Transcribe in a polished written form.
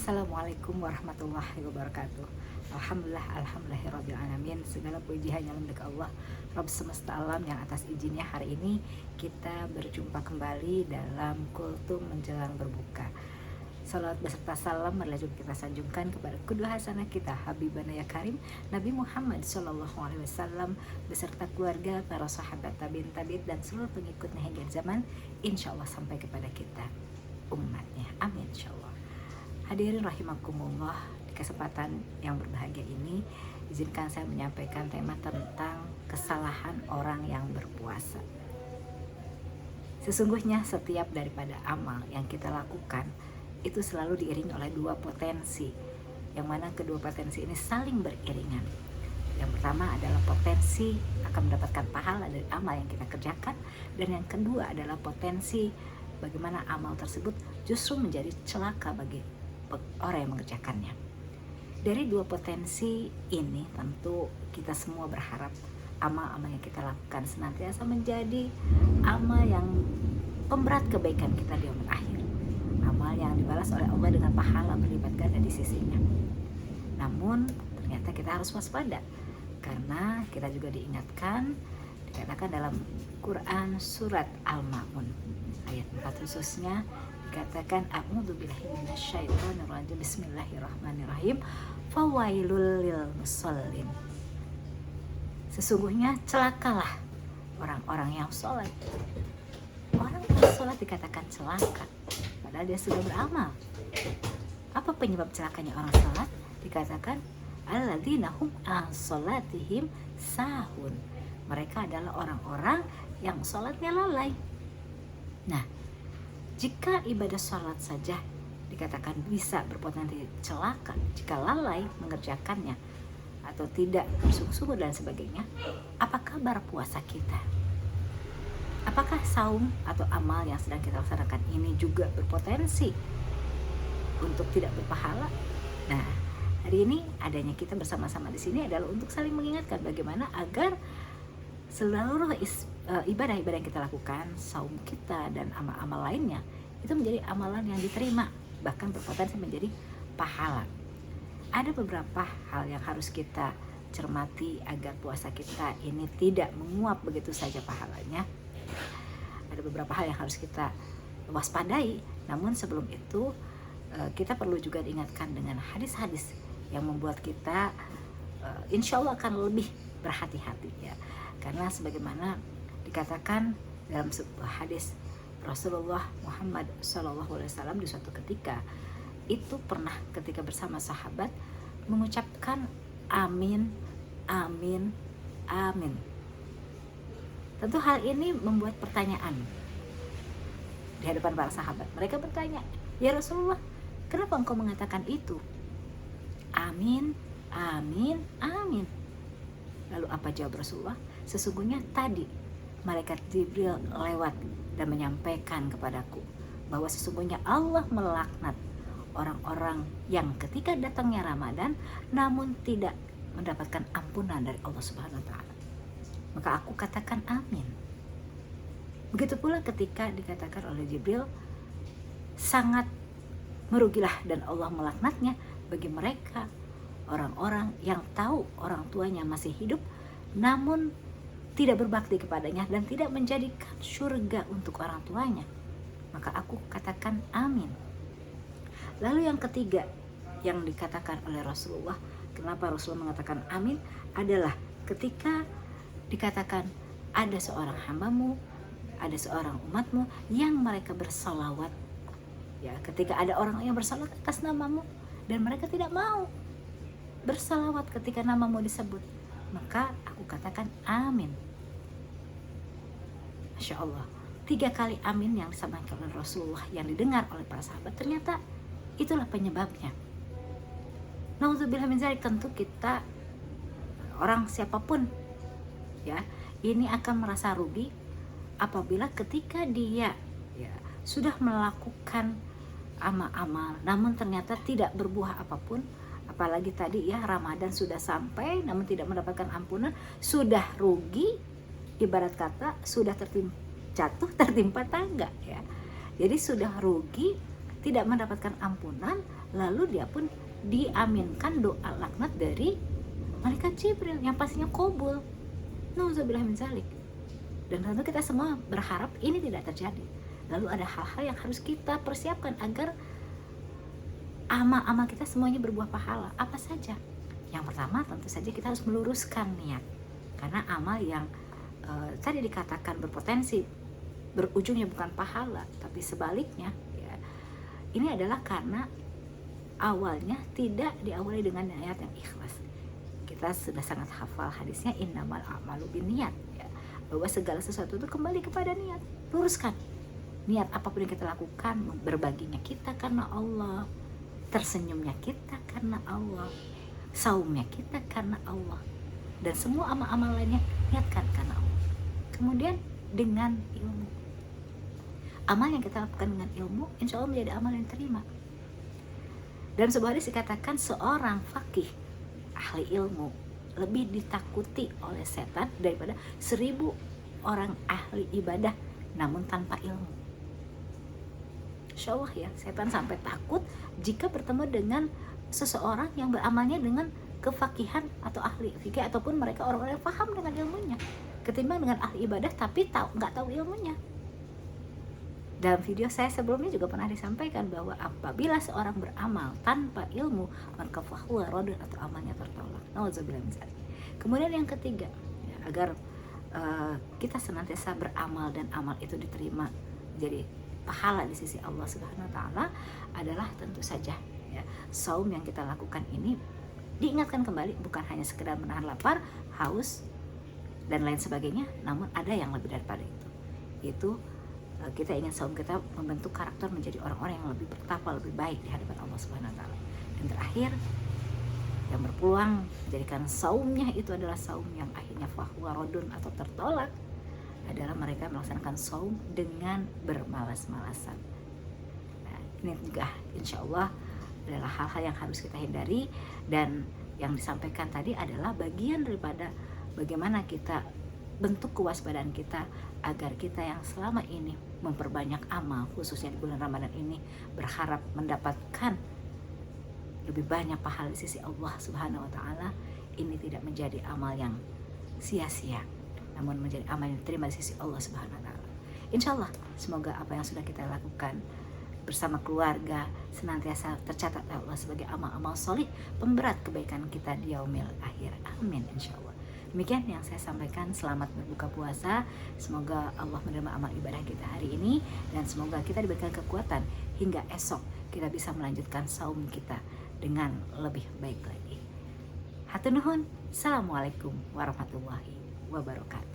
Assalamualaikum warahmatullahi wabarakatuh. Alhamdulillahirrabbilalamin. Segala puji hanya milik Allah, Rabb semesta alam, yang atas izinnya hari ini kita berjumpa kembali dalam kultum menjelang berbuka. Salawat beserta salam marilah kita sanjungkan kepada kedua hasanah kita, Habibana ya Karim, Nabi Muhammad SAW beserta keluarga, para sahabat, tabi'in dan seluruh pengikutnya hingga zaman, insya Allah sampai kepada kita umatnya. Amin insya Allah. Hadirin rahimakumullah, di kesempatan yang berbahagia ini izinkan saya menyampaikan tema tentang kesalahan orang yang berpuasa. Sesungguhnya setiap daripada amal yang kita lakukan itu selalu diiringi oleh dua potensi, yang mana kedua potensi ini saling beriringan. Yang pertama adalah potensi akan mendapatkan pahala dari amal yang kita kerjakan, dan yang kedua adalah potensi bagaimana amal tersebut justru menjadi celaka bagi orang yang mengerjakannya. Dari dua potensi ini tentu kita semua berharap amal-amal yang kita lakukan senantiasa menjadi amal yang pemberat kebaikan kita di yaumul akhir, amal yang dibalas oleh Allah dengan pahala berlipat ganda di sisinya. Namun ternyata kita harus waspada, karena kita juga dikatakan dalam Quran surat Al-Ma'un ayat 4 khususnya dikatakan a'udzubillahi minasyaitonirrajim bismillahirrahmanirrahim fawailul lil musallin. Sesungguhnya celakalah orang-orang yang sholat. Orang yang sholat dikatakan celaka padahal dia sudah beramal. Apa penyebab celakanya orang sholat? Dikatakan alladzina hum an sholatihim sahun. Mereka adalah orang-orang yang sholatnya lalai. Nah, jika ibadah sholat saja dikatakan bisa berpotensi celaka jika lalai mengerjakannya atau tidak bersungguh-sungguh dan sebagainya, apa kabar puasa kita? Apakah saum atau amal yang sedang kita laksanakan ini juga berpotensi untuk tidak berpahala? Nah, hari ini adanya kita bersama-sama di sini adalah untuk saling mengingatkan bagaimana agar seluruh ibadah-ibadah yang kita lakukan, saum kita dan amal-amal lainnya itu menjadi amalan yang diterima, bahkan berpotensi menjadi pahala. Ada beberapa hal yang harus kita cermati agar puasa kita ini tidak menguap begitu saja pahalanya. Ada beberapa hal yang harus kita waspadai. Namun sebelum itu kita perlu juga diingatkan dengan hadis-hadis yang membuat kita insya Allah akan lebih berhati-hati ya. Karena sebagaimana dikatakan dalam sebuah hadis, Rasulullah Muhammad SAW di suatu ketika itu pernah ketika bersama sahabat mengucapkan amin, amin, amin. Tentu hal ini membuat pertanyaan di hadapan para sahabat. Mereka bertanya, ya Rasulullah, kenapa engkau mengatakan itu? Amin, amin, amin. Lalu apa jawab Rasulullah? Sesungguhnya tadi malaikat Jibril lewat dan menyampaikan kepadaku bahwa sesungguhnya Allah melaknat orang-orang yang ketika datangnya Ramadan namun tidak mendapatkan ampunan dari Allah Subhanahu wa taala. Maka aku katakan amin. Begitu pula ketika dikatakan oleh Jibril, sangat merugilah dan Allah melaknatnya bagi mereka orang-orang yang tahu orang tuanya masih hidup namun tidak berbakti kepadanya dan tidak menjadikan surga untuk orang tuanya. Maka aku katakan amin. Lalu yang ketiga yang dikatakan oleh Rasulullah, kenapa Rasulullah mengatakan amin, adalah ketika dikatakan ada seorang hambamu, ada seorang umatmu yang mereka bersalawat ya, ketika ada orang yang bersalawat atas namamu dan mereka tidak mau bersalawat ketika namamu disebut, maka aku katakan amin. Masya Allah, 3 kali amin yang disampaikan oleh Rasulullah yang didengar oleh para sahabat, ternyata itulah penyebabnya. Nauzubillah min dzalik, tentu kita orang siapapun ya ini akan merasa rugi apabila ketika dia ya sudah melakukan amal-amal namun ternyata tidak berbuah apapun. Apalagi tadi ya Ramadan sudah sampai namun tidak mendapatkan ampunan, sudah rugi, ibarat kata sudah tertimpa tangga ya. Jadi sudah rugi, tidak mendapatkan ampunan, lalu dia pun diaminkan doa laknat dari malaikat Jibril yang pastinya qabul. Nauzubillah min zalik. Dan tentu kita semua berharap ini tidak terjadi. Lalu ada hal-hal yang harus kita persiapkan agar amal-amal kita semuanya berbuah pahala. Apa saja? Yang pertama tentu saja kita harus meluruskan niat. Karena amal yang tadi dikatakan berpotensi berujungnya bukan pahala, tapi sebaliknya ya, ini adalah karena awalnya tidak diawali dengan niat yang ikhlas. Kita sudah sangat hafal hadisnya innamal a'malu binniyat ya, bahwa segala sesuatu itu kembali kepada niat. Luruskan niat apapun yang kita lakukan, berbaginya kita karena Allah, tersenyumnya kita karena Allah, saumnya kita karena Allah, dan semua amal-amal lainnya niatkan karena Allah. Kemudian dengan ilmu, amal yang kita lakukan dengan ilmu insya Allah menjadi amal yang diterima. Dalam sebuah hadis dikatakan seorang faqih, ahli ilmu, lebih ditakuti oleh setan daripada 1000 orang ahli ibadah namun tanpa ilmu. Insya Allah ya, setan sampai takut jika bertemu dengan seseorang yang beramalnya dengan kefakihan atau ahli fikih ataupun mereka orang-orang yang paham dengan ilmunya, ketimbang dengan ahli ibadah tapi nggak tahu ilmunya. Dalam video saya sebelumnya juga pernah disampaikan bahwa apabila seorang beramal tanpa ilmu, maka fahuwa radun atau amalnya tertolak. Nauzubillah min dzalik. Kemudian yang ketiga, ya, agar kita senantiasa beramal dan amal itu diterima jadi pahala di sisi Allah Subhanahu wa taala adalah tentu saja ya, saum yang kita lakukan ini diingatkan kembali bukan hanya sekedar menahan lapar, haus dan lain sebagainya, namun ada yang lebih daripada itu. Itu kita ingin saum kita membentuk karakter menjadi orang-orang yang lebih bertakwa, lebih baik di hadapan Allah Subhanahu wa taala. Dan terakhir, yang berpeluang menjadikan saumnya itu adalah saum yang akhirnya fahuwa radun atau tertolak adalah mereka melaksanakan saum dengan bermalas-malasan. Nah, ini juga insya Allah adalah hal-hal yang harus kita hindari, dan yang disampaikan tadi adalah bagian daripada bagaimana kita bentuk kewaspadaan kita agar kita yang selama ini memperbanyak amal, khususnya di bulan Ramadan ini, berharap mendapatkan lebih banyak pahala di sisi Allah Subhanahu wa taala, ini tidak menjadi amal yang sia-sia, namun menjadi amal yang diterima di sisi Allah Subhanahu wa taala. Insyaallah semoga apa yang sudah kita lakukan bersama keluarga senantiasa tercatat oleh Allah sebagai amal-amal solih pemberat kebaikan kita di yaumil akhir. Amin insyaallah. Demikian yang saya sampaikan. Selamat berbuka puasa. Semoga Allah menerima amal ibadah kita hari ini, dan semoga kita diberikan kekuatan hingga esok kita bisa melanjutkan saum kita dengan lebih baik lagi. Hatur nuhun. Assalamualaikum warahmatullahi wabarakatuh.